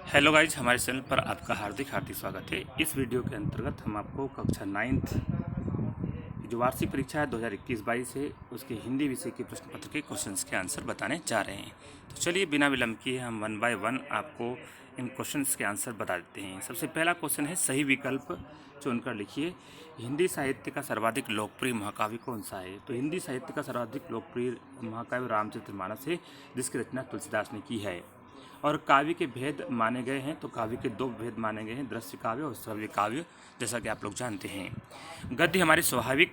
Hello guys, हमारे channel पर आपका हार्दिक हार्दिक स्वागत है। इस वीडियो के अंतर्गत हम आपको कक्षा 9th जो वार्षिक परीक्षा है 2021-22 है उसके हिंदी विषय के प्रश्न पत्र के क्वेश्चंस के आंसर बताने जा रहे हैं। तो चलिए बिना विलंब किए हम 1 बाय 1 आपको इन क्वेश्चंस के आंसर बता देते हैं। सबसे पहला क्वेश्चन है, सही विकल्प चुनकर लिखिए। हिंदी साहित्य का सर्वाधिक लोकप्रिय महाकाव्य कौन सा है? तो हिंदी साहित्य का सर्वाधिक लोकप्रिय महाकाव्य रामचरितमानस है, जिसकी रचना तुलसीदास ने की है। और काव्य के भेद माने गए हैं, तो काव्य के 2 भेद माने गए हैं, दृश्य काव्य और श्रव्य काव्य, जैसा कि आप लोग जानते हैं। गद्य हमारी स्वाभाविक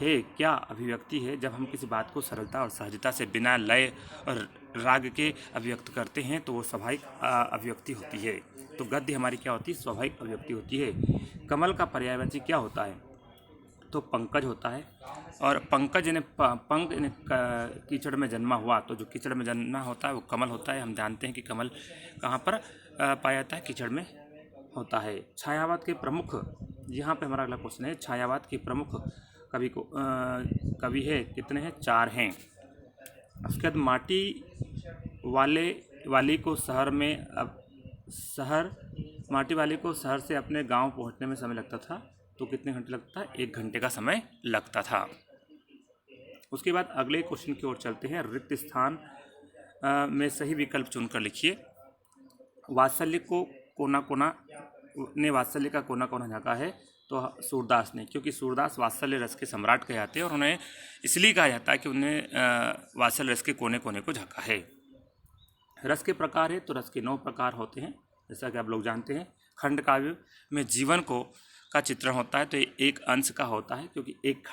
है क्या अभिव्यक्ति है? जब हम किसी बात को सरलता और सहजता से बिना लय और राग के अभिव्यक्त करते हैं तो वो स्वाभाविक अभिव्यक्ति होती है। तो गद्य हमारी क्या होती है? स्वाभाविक अभिव्यक्ति होती है। कमल का पर्यायवाची क्या होता है? तो पंकज होता है। और पंकज यानी पंक यानी कीचड़ में जन्मा हुआ, तो जो कीचड़ में जन्मा होता है वो कमल होता है। हम जानते हैं कि कमल कहाँ पर पाया जाता है? कीचड़ में होता है। छायावाद के प्रमुख, यहाँ पे हमारा अगला क्वेश्चन है, छायावाद के प्रमुख कवि है कितने हैं? 4 हैं। उसके बाद माटी वाली को शहर से अपने गांव पहुंचने में समय लगता था, तो कितने घंटे लगता था? 1 घंटे का समय लगता था। उसके बाद अगले क्वेश्चन की ओर चलते हैं। रिक्त स्थान में सही विकल्प चुनकर लिखिए। वात्सल्य का कोना कोना झाँका है, तो सूरदास ने, क्योंकि सूरदास वात्सल्य रस के सम्राट कहे जाते हैं और उन्हें इसलिए कहा जाता है कि उन्हें वात्सल्य रस के कोने कोने को झाँका है। रस के प्रकार है, तो रस के 9 प्रकार होते हैं, जैसा कि आप लोग जानते हैं। खंड काव्य में जीवन का चित्रण होता है, तो एक अंश का होता है, क्योंकि एक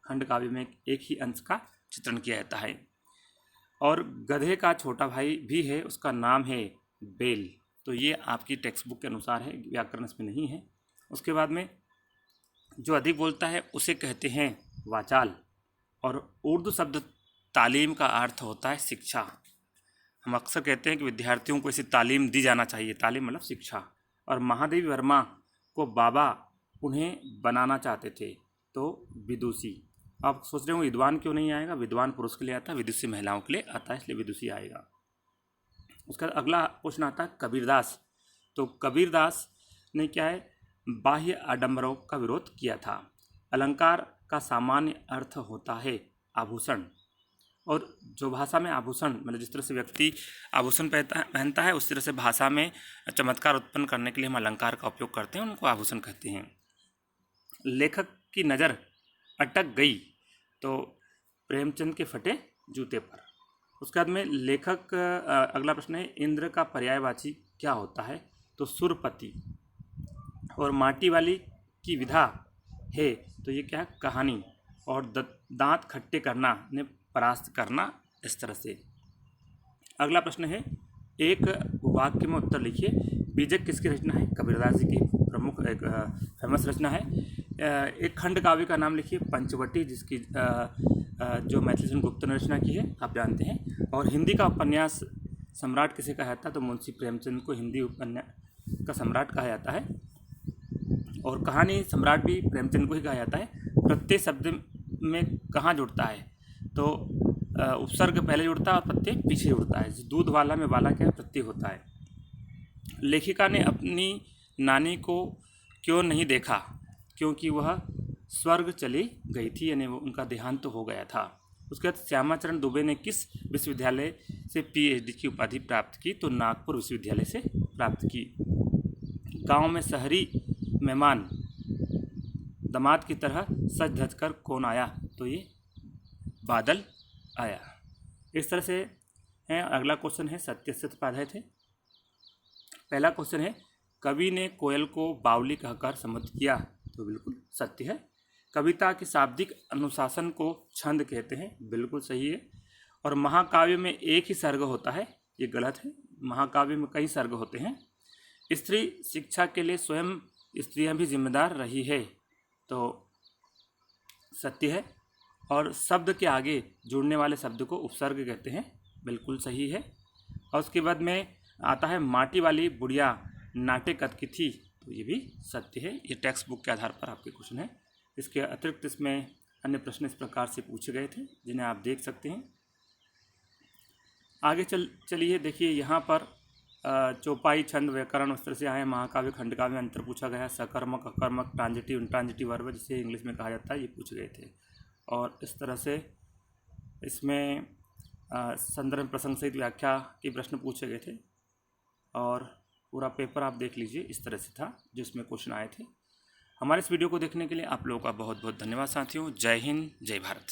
खंड काव्य में एक ही अंश का चित्रण किया जाता है। और गधे का छोटा भाई भी है, उसका नाम है बेल। तो ये आपकी टेक्स्ट बुक के अनुसार है, व्याकरण इसमें नहीं है। उसके बाद में जो अधिक बोलता है उसे कहते हैं वाचाल। और उर्दू शब्द तालीम का अर्थ होता है शिक्षा। हम अक्सर कहते हैं कि विद्यार्थियों को इसे तालीम दी जाना चाहिए। तालीम मतलब शिक्षा। और महादेवी वर्मा को बाबा उन्हें बनाना चाहते थे, तो विदुषी। आप सोच रहे हो विद्वान क्यों नहीं आएगा? विद्वान पुरुष के लिए आता है, विदुषी महिलाओं के लिए आता है, इसलिए विदुषी आएगा। उसका अगला क्वेश्चन आता है कबीरदास। तो कबीरदास ने क्या है? बाह्य आडंबरों का विरोध किया था। अलंकार का सामान्य अर्थ होता है आभूषण। और जो भाषा में आभूषण मतलब जिस तरह से व्यक्ति आभूषण पहनता है, उस तरह से भाषा में चमत्कार उत्पन्न करने के लिए हम अलंकार का उपयोग करते हैं, उनको आभूषण कहते हैं। लेखक की नज़र अटक गई, तो प्रेमचंद के फटे जूते पर। उसके बाद में लेखक अगला प्रश्न है, इंद्र का पर्यायवाची क्या होता है? तो सुरपति। और माटी वाली की विधा है, तो ये क्या है? कहानी। और दांत खट्टे करना ने परास्त करना, इस तरह से। अगला प्रश्न है, एक वाक्य में उत्तर लिखिए। बीजक किसकी रचना है? कबीरदास जी की प्रमुख एक फेमस रचना है। एक खंड काव्य का नाम लिखिए, पंचवटी, जिसकी जो मैथिली गुप्त ने रचना की है, आप जानते हैं। और हिंदी का उपन्यास सम्राट किसे कहा जाता है? तो मुंशी प्रेमचंद को हिंदी उपन्यास का सम्राट कहा जाता है। और कहानी सम्राट भी प्रेमचंद को ही कहा जाता है। प्रत्यय शब्द में कहाँ जुड़ता है? तो उपसर्ग पहले जुड़ता है और प्रत्यय पीछे जुड़ता है। दूध वाला में वाला क्या प्रत्यय होता है। लेखिका ने अपनी नानी को क्यों नहीं देखा? क्योंकि वह स्वर्ग चली गई थी, यानी वो उनका देहांत तो हो गया था। उसके बाद श्यामाचरण दुबे ने किस विश्वविद्यालय से पीएचडी की उपाधि प्राप्त की? तो नागपुर विश्वविद्यालय से प्राप्त की। गांव में शहरी मेहमान दामाद की तरह सज धज कर कौन आया? तो ये बादल आया। इस तरह से है। अगला क्वेश्चन है, सत्य सत्य पाधाय थे। पहला क्वेश्चन है, कवि ने कोयल को बावली कहकर संबोधित किया, तो बिल्कुल सत्य है। कविता के शाब्दिक अनुशासन को छंद कहते हैं, बिल्कुल सही है। और महाकाव्य में एक ही सर्ग होता है, ये गलत है। महाकाव्य में कई सर्ग होते हैं। स्त्री शिक्षा के लिए स्वयं स्त्रियां भी जिम्मेदार रही है, तो सत्य है। और शब्द के आगे जुड़ने वाले शब्द को उपसर्ग कहते हैं, बिल्कुल सही है। और उसके बाद में आता है, माटी वाली बुढ़िया नाटे कद की थी, तो ये भी सत्य है। ये टेक्स्ट बुक के आधार पर आपके क्वेश्चन है। इसके अतिरिक्त इसमें अन्य प्रश्न इस प्रकार से पूछे गए थे, जिन्हें आप देख सकते हैं। आगे चलिए देखिए, यहाँ पर चौपाई, छंद, व्याकरण उस तरह से आए। महाकाव्य, खंडकाव्य में अंतर पूछा गया। सकर्मक, अकर्मक, ट्रांजिटिव, इंट्रांजिटिव वर्ब जिसे इंग्लिश में कहा जाता है, ये पूछे गए थे। और इस तरह से इसमें संदर्भ प्रसंग सहित व्याख्या के प्रश्न पूछे गए थे। और पूरा पेपर आप देख लीजिए, इस तरह से था जिसमें क्वेश्चन आए थे। हमारे इस वीडियो को देखने के लिए आप लोगों का बहुत बहुत धन्यवाद साथियों। जय हिंद, जय भारत।